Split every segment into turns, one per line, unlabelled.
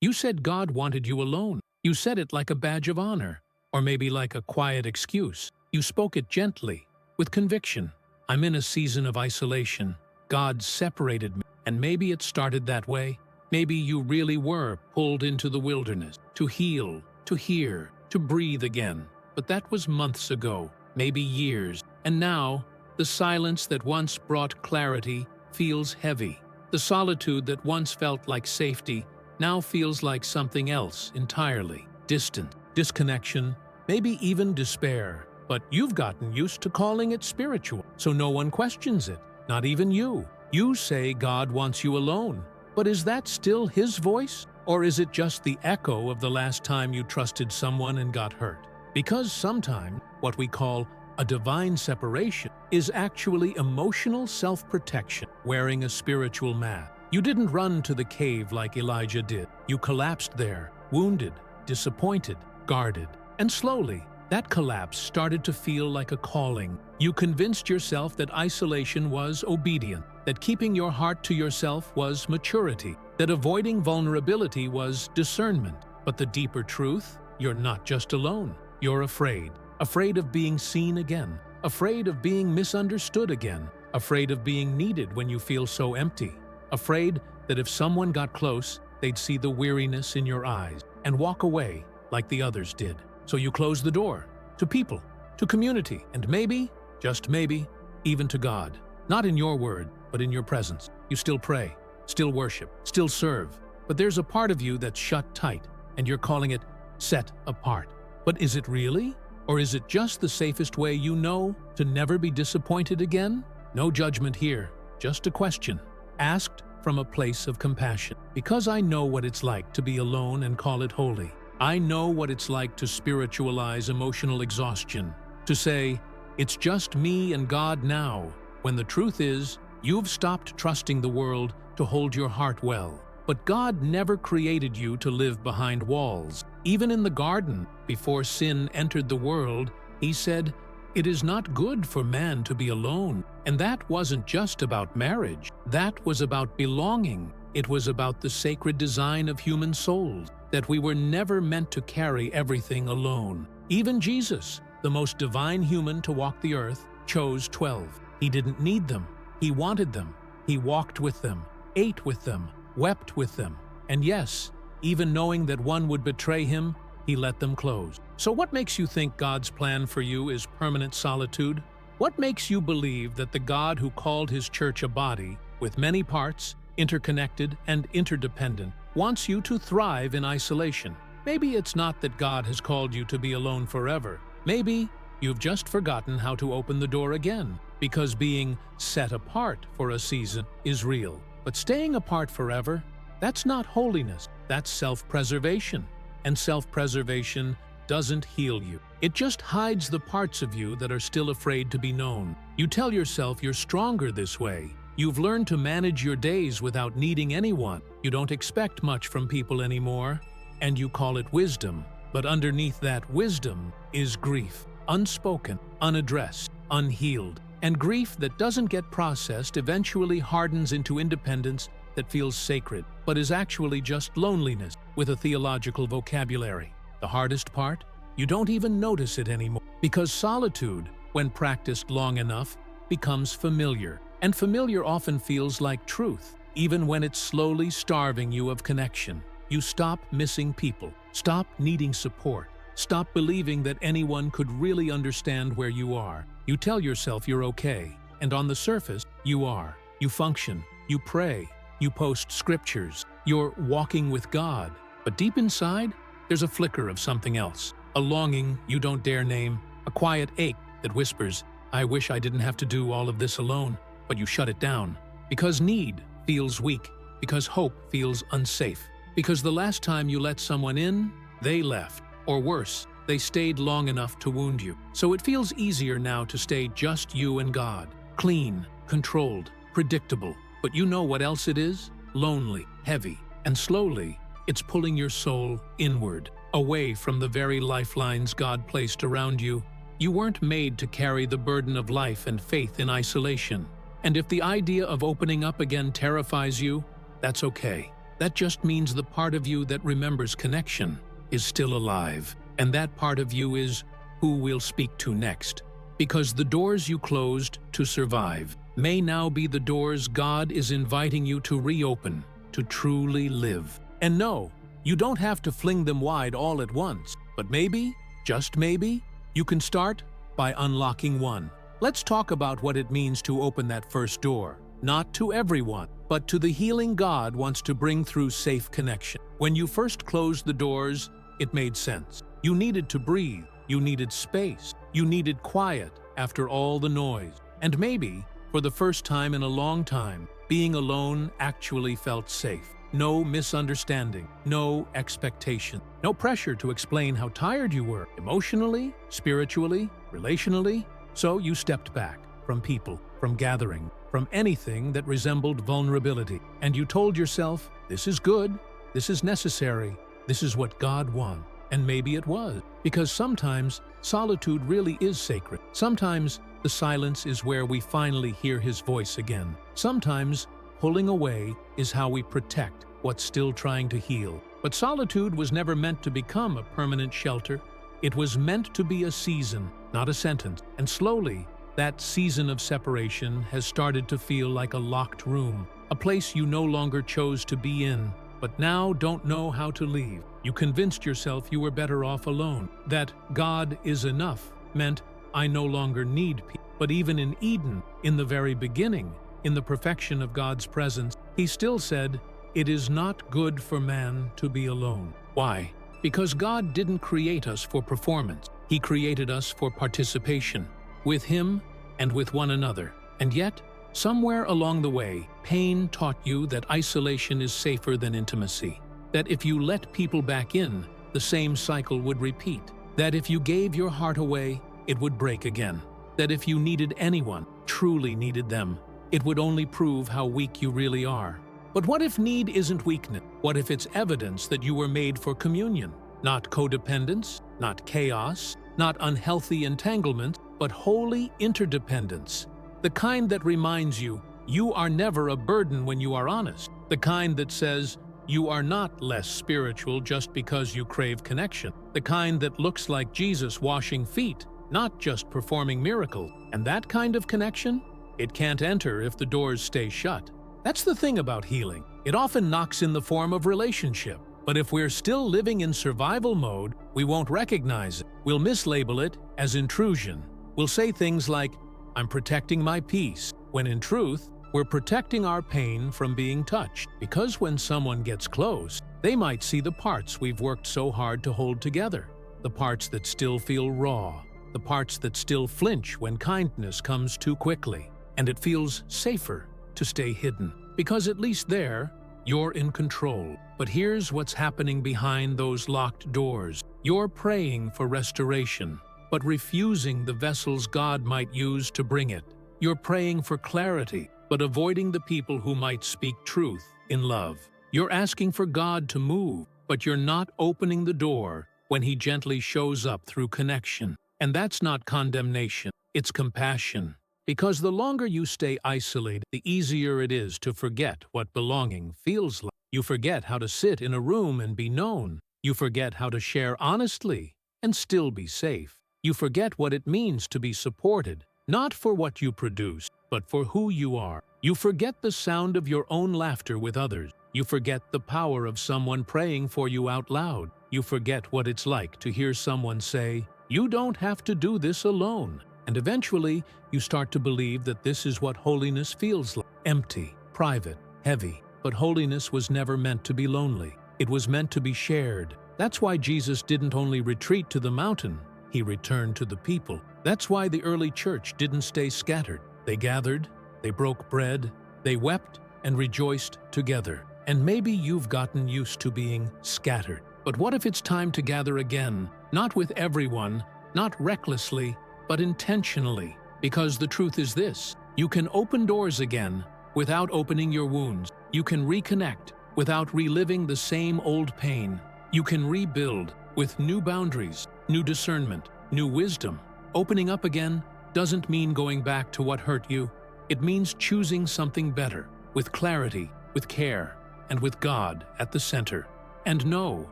You said God wanted you alone. You said it like a badge of honor, or maybe like a quiet excuse. You spoke it gently, with conviction. I'm in a season of isolation. God separated me, and maybe it started that way. Maybe you really were pulled into the wilderness, to heal, to hear, to breathe again. But that was months ago, maybe years. And now, the silence that once brought clarity feels heavy. The solitude that once felt like safety now feels like something else entirely. Distant, disconnection, maybe even despair. But you've gotten used to calling it spiritual, so no one questions it, not even you. You say God wants you alone. But is that still His voice? Or is it just the echo of the last time you trusted someone and got hurt? Because sometimes what we call a divine separation is actually emotional self-protection, wearing a spiritual mask. You didn't run to the cave like Elijah did. You collapsed there, wounded, disappointed, guarded. And slowly, that collapse started to feel like a calling. You convinced yourself that isolation was obedience, that keeping your heart to yourself was maturity, that avoiding vulnerability was discernment. But the deeper truth, you're not just alone. You're afraid. Afraid of being seen again. Afraid of being misunderstood again. Afraid of being needed when you feel so empty. Afraid that if someone got close, they'd see the weariness in your eyes and walk away like the others did. So you close the door to people, to community, and maybe, just maybe, even to God. Not in your word, but in your presence. You still pray, still worship, still serve. But there's a part of you that's shut tight, and you're calling it set apart. But is it really? Or is it just the safest way you know to never be disappointed again? No judgment here, just a question, asked from a place of compassion. Because I know what it's like to be alone and call it holy. I know what it's like to spiritualize emotional exhaustion, to say, it's just me and God now, when the truth is, you've stopped trusting the world to hold your heart well. But God never created you to live behind walls. Even in the garden, before sin entered the world, He said, "It is not good for man to be alone." And that wasn't just about marriage. That was about belonging. It was about the sacred design of human souls, that we were never meant to carry everything alone. Even Jesus, the most divine human to walk the earth, chose 12. He didn't need them. He wanted them. He walked with them, ate with them, wept with them. And yes, even knowing that one would betray Him, He let them close. So what makes you think God's plan for you is permanent solitude? What makes you believe that the God who called His church a body, with many parts, interconnected and interdependent, wants you to thrive in isolation? Maybe it's not that God has called you to be alone forever. Maybe you've just forgotten how to open the door again, because being set apart for a season is real. But staying apart forever, that's not holiness, that's self-preservation. And self-preservation doesn't heal you. It just hides the parts of you that are still afraid to be known. You tell yourself you're stronger this way. You've learned to manage your days without needing anyone. You don't expect much from people anymore, and you call it wisdom. But underneath that wisdom is grief, unspoken, unaddressed, unhealed. And grief that doesn't get processed eventually hardens into independence that feels sacred, but is actually just loneliness with a theological vocabulary. The hardest part? You don't even notice it anymore, because solitude, when practiced long enough, becomes familiar. And familiar often feels like truth, even when it's slowly starving you of connection. You stop missing people, stop needing support, stop believing that anyone could really understand where you are. You tell yourself you're okay, and on the surface, you are. You function, you pray, you post scriptures, you're walking with God. But deep inside, there's a flicker of something else, a longing you don't dare name, a quiet ache that whispers, "I wish I didn't have to do all of this alone." But you shut it down, because need feels weak, because hope feels unsafe, because the last time you let someone in, they left, or worse, they stayed long enough to wound you. So it feels easier now to stay just you and God, clean, controlled, predictable. But you know what else it is? Lonely, heavy, and slowly, it's pulling your soul inward, away from the very lifelines God placed around you. You weren't made to carry the burden of life and faith in isolation. And if the idea of opening up again terrifies you, that's okay. That just means the part of you that remembers connection is still alive. And that part of you is who we'll speak to next. Because the doors you closed to survive may now be the doors God is inviting you to reopen, to truly live. And no, you don't have to fling them wide all at once, but maybe, just maybe, you can start by unlocking one. Let's talk about what it means to open that first door. Not to everyone, but to the healing God wants to bring through safe connection. When you first closed the doors, it made sense. You needed to breathe, you needed space, you needed quiet after all the noise. And maybe, for the first time in a long time, being alone actually felt safe. No misunderstanding, no expectation, no pressure to explain how tired you were, emotionally, spiritually, relationally. So you stepped back from people, from gathering, from anything that resembled vulnerability. And you told yourself, this is good, this is necessary, this is what God wants. And maybe it was, because sometimes solitude really is sacred. Sometimes the silence is where we finally hear His voice again. Sometimes pulling away is how we protect what's still trying to heal. But solitude was never meant to become a permanent shelter. It was meant to be a season, not a sentence. And slowly, that season of separation has started to feel like a locked room, a place you no longer chose to be in, but now don't know how to leave. You convinced yourself you were better off alone, that God is enough meant I no longer need people. But even in Eden, in the very beginning, in the perfection of God's presence, He still said, "It is not good for man to be alone." Why? Because God didn't create us for performance. He created us for participation, with Him and with one another. And yet, somewhere along the way, pain taught you that isolation is safer than intimacy. That if you let people back in, the same cycle would repeat. That if you gave your heart away, it would break again. That if you needed anyone, truly needed them, it would only prove how weak you really are. But what if need isn't weakness? What if it's evidence that you were made for communion? Not codependence, not chaos, not unhealthy entanglement, but holy interdependence. The kind that reminds you, you are never a burden when you are honest. The kind that says, you are not less spiritual just because you crave connection. The kind that looks like Jesus washing feet, not just performing miracles. And that kind of connection? It can't enter if the doors stay shut. That's the thing about healing. It often knocks in the form of relationship. But if we're still living in survival mode, we won't recognize it. We'll mislabel it as intrusion. We'll say things like, I'm protecting my peace, when in truth, we're protecting our pain from being touched. Because when someone gets close, they might see the parts we've worked so hard to hold together. The parts that still feel raw. The parts that still flinch when kindness comes too quickly. And it feels safer to stay hidden. Because at least there, you're in control. But here's what's happening behind those locked doors. You're praying for restoration, but refusing the vessels God might use to bring it. You're praying for clarity, but avoiding the people who might speak truth in love. You're asking for God to move, but you're not opening the door when He gently shows up through connection. And that's not condemnation, it's compassion. Because the longer you stay isolated, the easier it is to forget what belonging feels like. You forget how to sit in a room and be known. You forget how to share honestly and still be safe. You forget what it means to be supported, not for what you produce, but for who you are. You forget the sound of your own laughter with others. You forget the power of someone praying for you out loud. You forget what it's like to hear someone say, "You don't have to do this alone." And eventually, you start to believe that this is what holiness feels like. Empty, private, heavy. But holiness was never meant to be lonely. It was meant to be shared. That's why Jesus didn't only retreat to the mountain, He returned to the people. That's why the early church didn't stay scattered. They gathered, they broke bread, they wept and rejoiced together. And maybe you've gotten used to being scattered. But what if it's time to gather again? Not with everyone, not recklessly, but intentionally. Because the truth is this, you can open doors again without opening your wounds. You can reconnect without reliving the same old pain. You can rebuild with new boundaries, new discernment, new wisdom. Opening up again doesn't mean going back to what hurt you. It means choosing something better, with clarity, with care. and with God at the center. And no,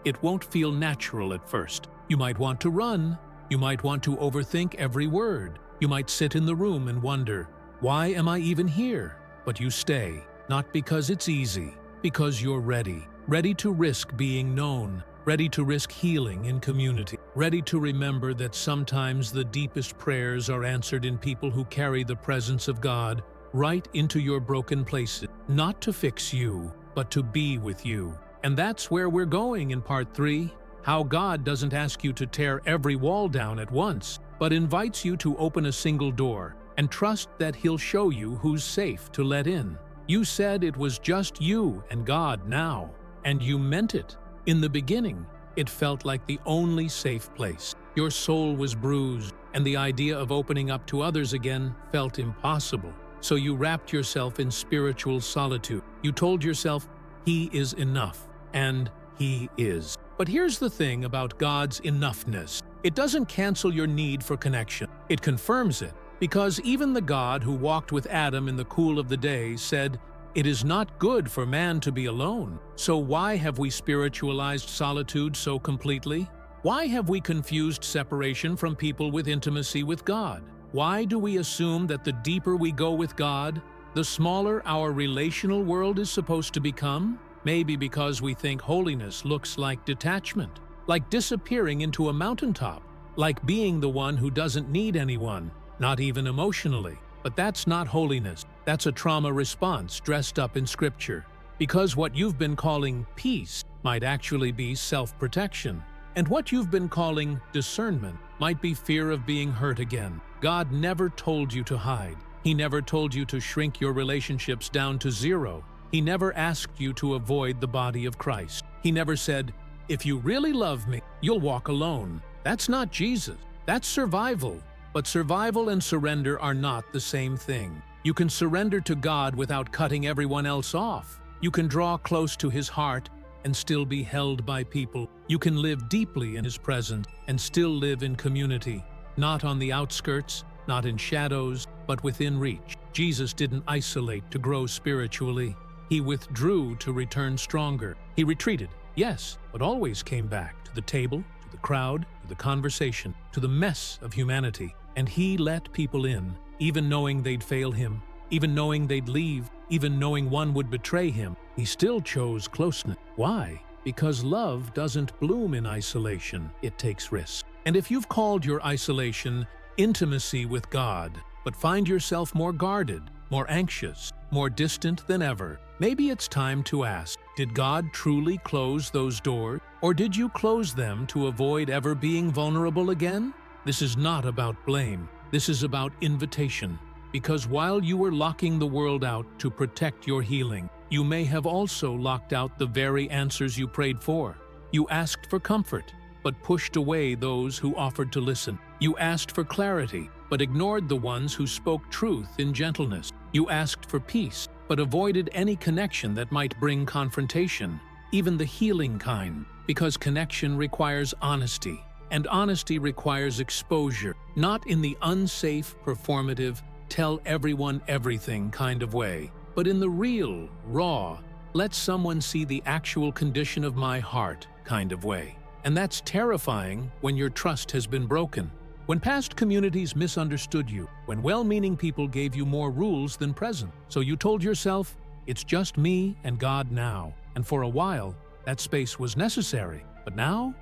it won't feel natural at first. You might want to run. You might want to overthink every word. You might sit in the room and wonder, why am I even here? But you stay, not because it's easy, because you're ready. Ready to risk being known. Ready to risk healing in community. Ready to remember that sometimes the deepest prayers are answered in people who carry the presence of God right into your broken places. Not to fix you, but to be with you. And that's where we're going in part 3. How God doesn't ask you to tear every wall down at once, but invites you to open a single door and trust that He'll show you who's safe to let in. You said it was just you and God now, and you meant it. In the beginning, it felt like the only safe place. Your soul was bruised, and the idea of opening up to others again felt impossible. So you wrapped yourself in spiritual solitude. You told yourself, He is enough, and He is. But here's the thing about God's enoughness. It doesn't cancel your need for connection. It confirms it, because even the God who walked with Adam in the cool of the day said, "It is not good for man to be alone." So why have we spiritualized solitude so completely? Why have we confused separation from people with intimacy with God? Why do we assume that the deeper we go with God, the smaller our relational world is supposed to become? Maybe because we think holiness looks like detachment, like disappearing into a mountaintop, like being the one who doesn't need anyone, not even emotionally. But that's not holiness. That's a trauma response dressed up in Scripture. Because what you've been calling peace might actually be self-protection. And what you've been calling discernment might be fear of being hurt again. God never told you to hide. He never told you to shrink your relationships down to zero. He never asked you to avoid the body of Christ. He never said, "If you really love me, you'll walk alone." That's not Jesus. That's survival. But survival and surrender are not the same thing. You can surrender to God without cutting everyone else off. You can draw close to His heart and still be held by people. You can live deeply in His presence and still live in community. Not on the outskirts, not in shadows, but within reach. Jesus didn't isolate to grow spiritually. He withdrew to return stronger. He retreated, yes, but always came back to the table, to the crowd, to the conversation, to the mess of humanity. And He let people in, even knowing they'd fail Him, even knowing they'd leave, even knowing one would betray Him. He still chose closeness. Why? Because love doesn't bloom in isolation. It takes risk. And if you've called your isolation intimacy with God, but find yourself more guarded, more anxious, more distant than ever, maybe it's time to ask, did God truly close those doors? Or did you close them to avoid ever being vulnerable again? This is not about blame. This is about invitation. Because while you were locking the world out to protect your healing, you may have also locked out the very answers you prayed for. You asked for comfort, but pushed away those who offered to listen. You asked for clarity, but ignored the ones who spoke truth in gentleness. You asked for peace, but avoided any connection that might bring confrontation, even the healing kind, because connection requires honesty. And honesty requires exposure, not in the unsafe, performative, tell everyone everything kind of way, but in the real, raw, let someone see the actual condition of my heart kind of way. And that's terrifying when your trust has been broken. When past communities misunderstood you, when well-meaning people gave you more rules than present. So you told yourself, it's just me and God now. And for a while, that space was necessary. But now,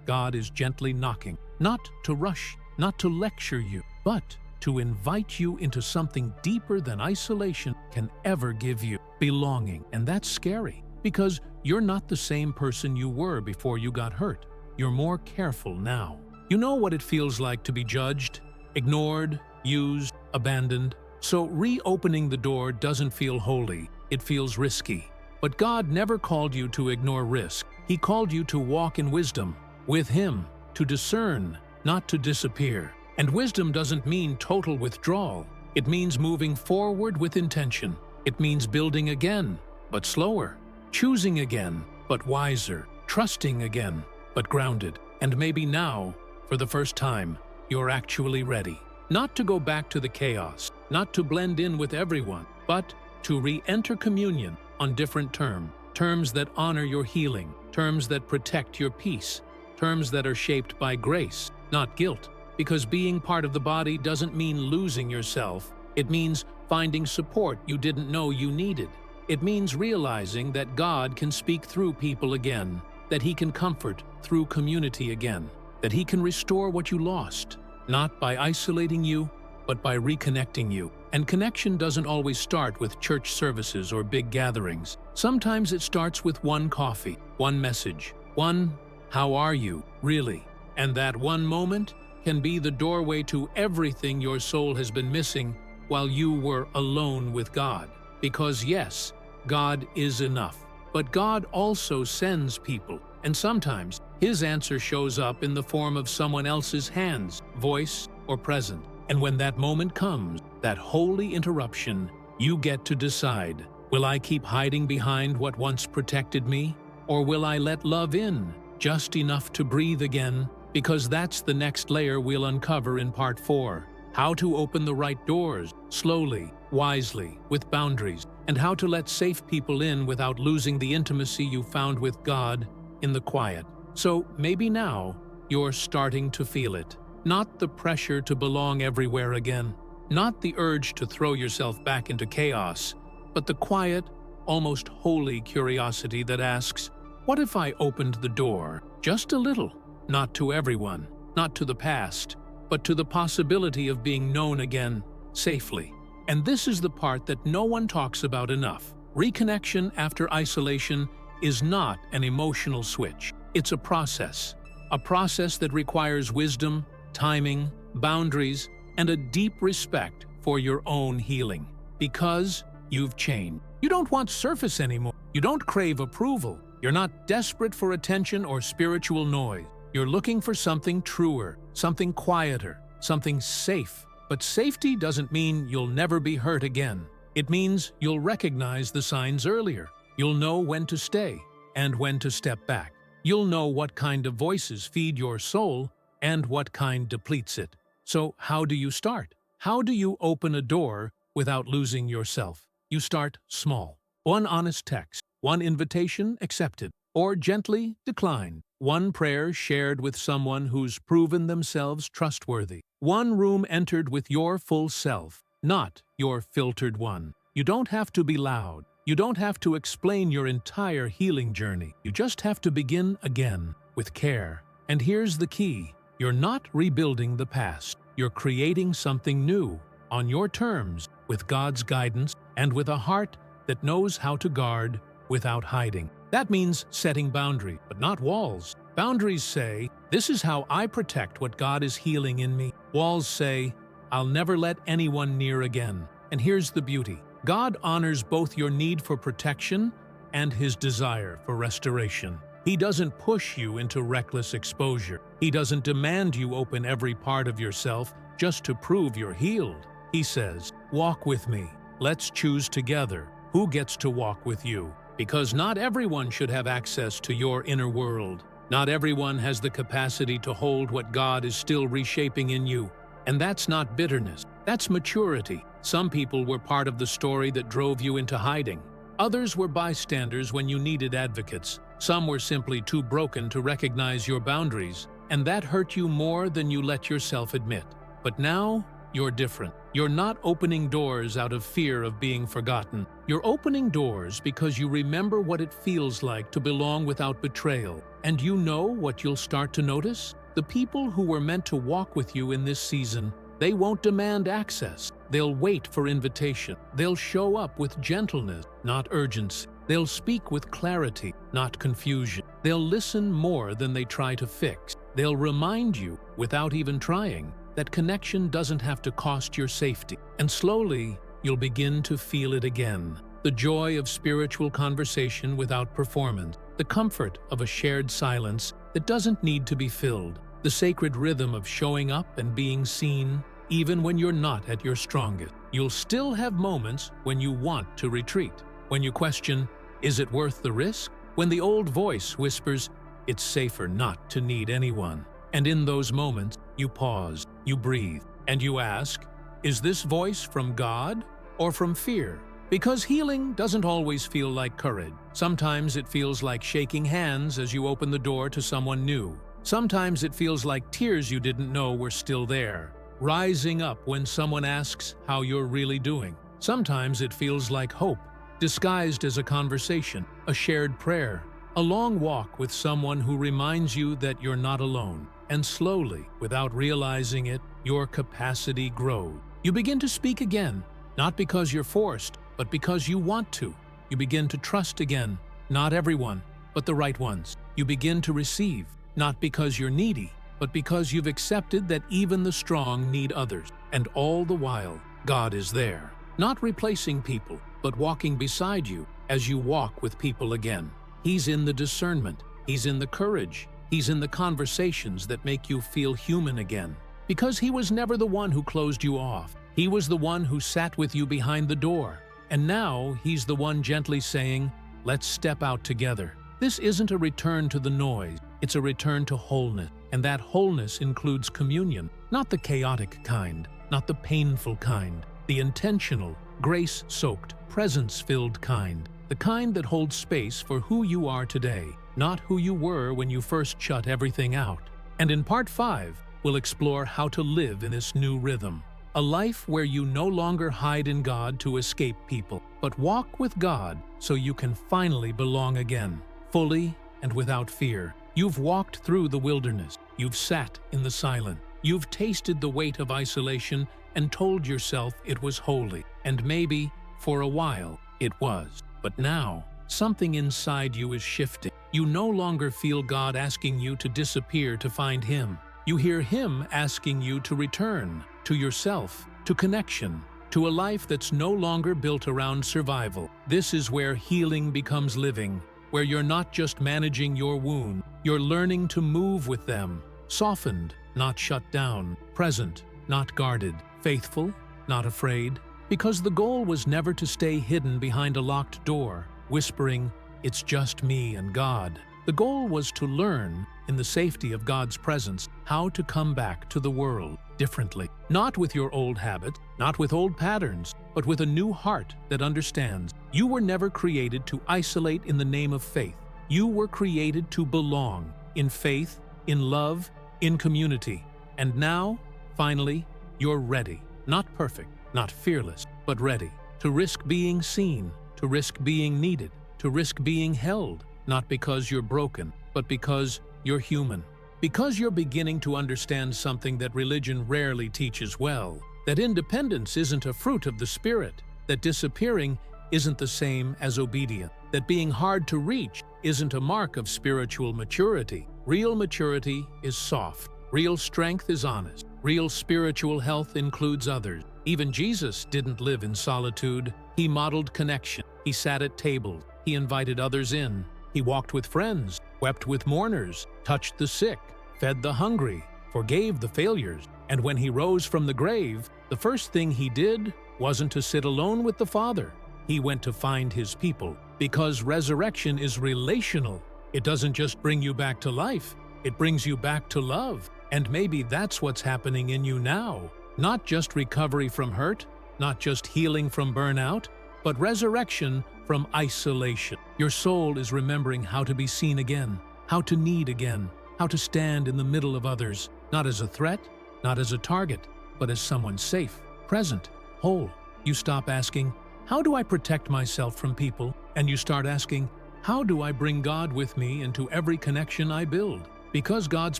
God is gently knocking, not to rush, not to lecture you, but to invite you into something deeper than isolation can ever give you, belonging. And that's scary, because you're not the same person you were before you got hurt. You're more careful now. You know what it feels like to be judged, ignored, used, abandoned. So reopening the door doesn't feel holy, it feels risky. But God never called you to ignore risk. He called you to walk in wisdom, with Him, to discern, not to disappear. And wisdom doesn't mean total withdrawal. It means moving forward with intention. It means building again, but slower. Choosing again, but wiser. Trusting again, but grounded. And maybe now, for the first time, you're actually ready. Not to go back to the chaos, not to blend in with everyone, but to re-enter communion on different terms. Terms that honor your healing, terms that protect your peace, terms that are shaped by grace, not guilt. Because being part of the body doesn't mean losing yourself. It means finding support you didn't know you needed. It means realizing that God can speak through people again, that He can comfort through community again, that He can restore what you lost, not by isolating you, but by reconnecting you. And connection doesn't always start with church services or big gatherings. Sometimes it starts with one coffee, one message, one "How are you, really?" And that one moment can be the doorway to everything your soul has been missing while you were alone with God. Because yes, God is enough. But God also sends people, and sometimes His answer shows up in the form of someone else's hands, voice, or presence. And when that moment comes, that holy interruption, you get to decide, will I keep hiding behind what once protected me? Or will I let love in, just enough to breathe again? Because that's the next layer we'll uncover in Part 4. How to open the right doors, slowly, wisely, with boundaries, and how to let safe people in without losing the intimacy you found with God in the quiet. So maybe now you're starting to feel it. Not the pressure to belong everywhere again, not the urge to throw yourself back into chaos, but the quiet, almost holy curiosity that asks, what if I opened the door just a little? Not to everyone, not to the past, but to the possibility of being known again, safely. And this is the part that no one talks about enough. Reconnection after isolation is not an emotional switch. It's a process that requires wisdom, timing, boundaries, and a deep respect for your own healing. Because you've changed. You don't want surface anymore. You don't crave approval. You're not desperate for attention or spiritual noise. You're looking for something truer, something quieter, something safe. But safety doesn't mean you'll never be hurt again. It means you'll recognize the signs earlier. You'll know when to stay and when to step back. You'll know what kind of voices feed your soul and what kind depletes it. So how do you start? How do you open a door without losing yourself? You start small. One honest text, one invitation accepted, or gently declined. One prayer shared with someone who's proven themselves trustworthy. One room entered with your full self, not your filtered one. You don't have to be loud. You don't have to explain your entire healing journey. You just have to begin again with care. And here's the key. You're not rebuilding the past. You're creating something new, on your terms, with God's guidance, and with a heart that knows how to guard without hiding. That means setting boundaries, but not walls. Boundaries say, this is how I protect what God is healing in me. Walls say, I'll never let anyone near again. And here's the beauty. God honors both your need for protection and His desire for restoration. He doesn't push you into reckless exposure. He doesn't demand you open every part of yourself just to prove you're healed. He says, walk with me. Let's choose together who gets to walk with you. Because not everyone should have access to your inner world. Not everyone has the capacity to hold what God is still reshaping in you. And that's not bitterness. That's maturity. Some people were part of the story that drove you into hiding. Others were bystanders when you needed advocates. Some were simply too broken to recognize your boundaries, and that hurt you more than you let yourself admit. But now, you're different. You're not opening doors out of fear of being forgotten. You're opening doors because you remember what it feels like to belong without betrayal. And you know what you'll start to notice? The people who were meant to walk with you in this season, they won't demand access. They'll wait for invitation. They'll show up with gentleness, not urgency. They'll speak with clarity, not confusion. They'll listen more than they try to fix. They'll remind you, without even trying, that connection doesn't have to cost your safety. And slowly, you'll begin to feel it again. The joy of spiritual conversation without performance. The comfort of a shared silence that doesn't need to be filled. The sacred rhythm of showing up and being seen, even when you're not at your strongest. You'll still have moments when you want to retreat. When you question, is it worth the risk? When the old voice whispers, it's safer not to need anyone. And in those moments, you pause, you breathe, and you ask, is this voice from God or from fear? Because healing doesn't always feel like courage. Sometimes it feels like shaking hands as you open the door to someone new. Sometimes it feels like tears you didn't know were still there, rising up when someone asks how you're really doing. Sometimes it feels like hope, disguised as a conversation, a shared prayer, a long walk with someone who reminds you that you're not alone. And slowly, without realizing it, your capacity grows. You begin to speak again, not because you're forced, but because you want to. You begin to trust again, not everyone, but the right ones. You begin to receive, not because you're needy, but because you've accepted that even the strong need others. And all the while, God is there, not replacing people, but walking beside you as you walk with people again. He's in the discernment, He's in the courage, He's in the conversations that make you feel human again. Because He was never the one who closed you off. He was the one who sat with you behind the door. And now He's the one gently saying, let's step out together. This isn't a return to the noise, it's a return to wholeness. And that wholeness includes communion, not the chaotic kind, not the painful kind, the intentional, grace-soaked, presence-filled kind, the kind that holds space for who you are today, not who you were when you first shut everything out. And in Part 5, we'll explore how to live in this new rhythm. A life where you no longer hide in God to escape people, but walk with God so you can finally belong again, fully and without fear. You've walked through the wilderness. You've sat in the silence. You've tasted the weight of isolation and told yourself it was holy. And maybe, for a while, it was. But now, something inside you is shifting. You no longer feel God asking you to disappear to find Him. You hear Him asking you to return to yourself, to connection, to a life that's no longer built around survival. This is where healing becomes living, where you're not just managing your wound, you're learning to move with them, softened, not shut down, present, not guarded, faithful, not afraid. Because the goal was never to stay hidden behind a locked door, whispering, "It's just me and God." The goal was to learn, in the safety of God's presence, how to come back to the world differently. Not with your old habits, not with old patterns, but with a new heart that understands. You were never created to isolate in the name of faith. You were created to belong, in faith, in love, in community. And now, finally, you're ready. Not perfect, not fearless, but ready. To risk being seen, to risk being needed, to risk being held. Not because you're broken, but because you're human. Because you're beginning to understand something that religion rarely teaches well, that independence isn't a fruit of the Spirit, that disappearing isn't the same as obedience, that being hard to reach isn't a mark of spiritual maturity. Real maturity is soft. Real strength is honest. Real spiritual health includes others. Even Jesus didn't live in solitude. He modeled connection. He sat at tables. He invited others in. He walked with friends, wept with mourners, touched the sick, fed the hungry, forgave the failures. And when He rose from the grave, the first thing He did wasn't to sit alone with the Father. He went to find His people. Because resurrection is relational. It doesn't just bring you back to life, it brings you back to love. And maybe that's what's happening in you now. Not just recovery from hurt, not just healing from burnout, but resurrection from isolation. Your soul is remembering how to be seen again, how to need again, how to stand in the middle of others, not as a threat, not as a target, but as someone safe, present, whole. You stop asking, how do I protect myself from people? And you start asking, how do I bring God with me into every connection I build? Because God's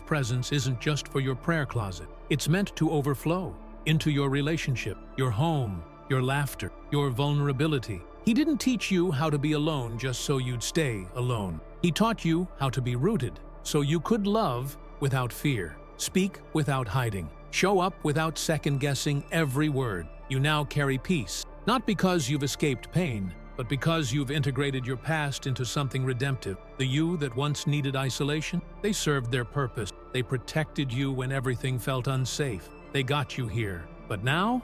presence isn't just for your prayer closet. It's meant to overflow into your relationship, your home, your laughter, your vulnerability. He didn't teach you how to be alone just so you'd stay alone. He taught you how to be rooted, so you could love without fear, speak without hiding, show up without second-guessing every word. You now carry peace, not because you've escaped pain, but because you've integrated your past into something redemptive. The you that once needed isolation, they served their purpose. They protected you when everything felt unsafe. They got you here. But now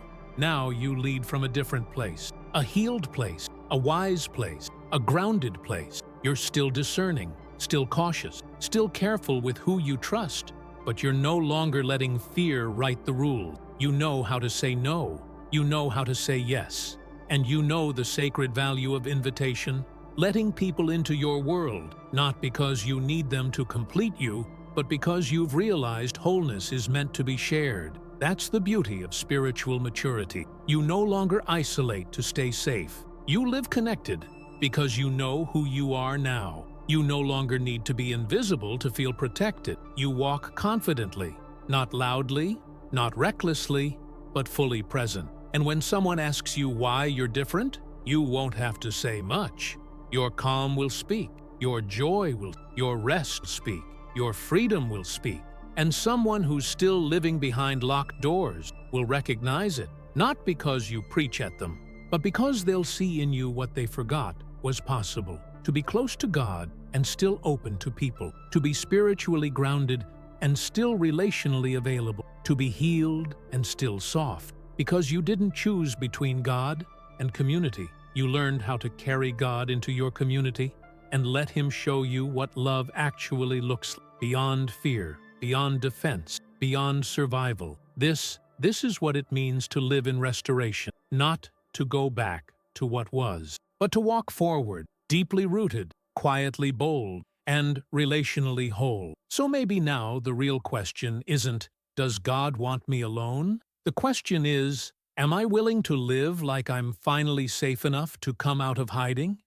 you lead from a different place. A healed place, a wise place, a grounded place. You're still discerning, still cautious, still careful with who you trust. But you're no longer letting fear write the rules. You know how to say no. You know how to say yes. And you know the sacred value of invitation, letting people into your world, not because you need them to complete you, but because you've realized wholeness is meant to be shared. That's the beauty of spiritual maturity. You no longer isolate to stay safe. You live connected because you know who you are now. You no longer need to be invisible to feel protected. You walk confidently, not loudly, not recklessly, but fully present. And when someone asks you why you're different, you won't have to say much. Your calm will speak, your joy will, your rest speak, your freedom will speak. And someone who's still living behind locked doors will recognize it, not because you preach at them, but because they'll see in you what they forgot was possible. To be close to God and still open to people, to be spiritually grounded and still relationally available, to be healed and still soft. Because you didn't choose between God and community. You learned how to carry God into your community and let Him show you what love actually looks like, beyond fear, beyond defense, beyond survival. This is what it means to live in restoration, not to go back to what was, but to walk forward, deeply rooted, quietly bold, and relationally whole. So maybe now the real question isn't, does God want me alone? The question is, am I willing to live like I'm finally safe enough to come out of hiding?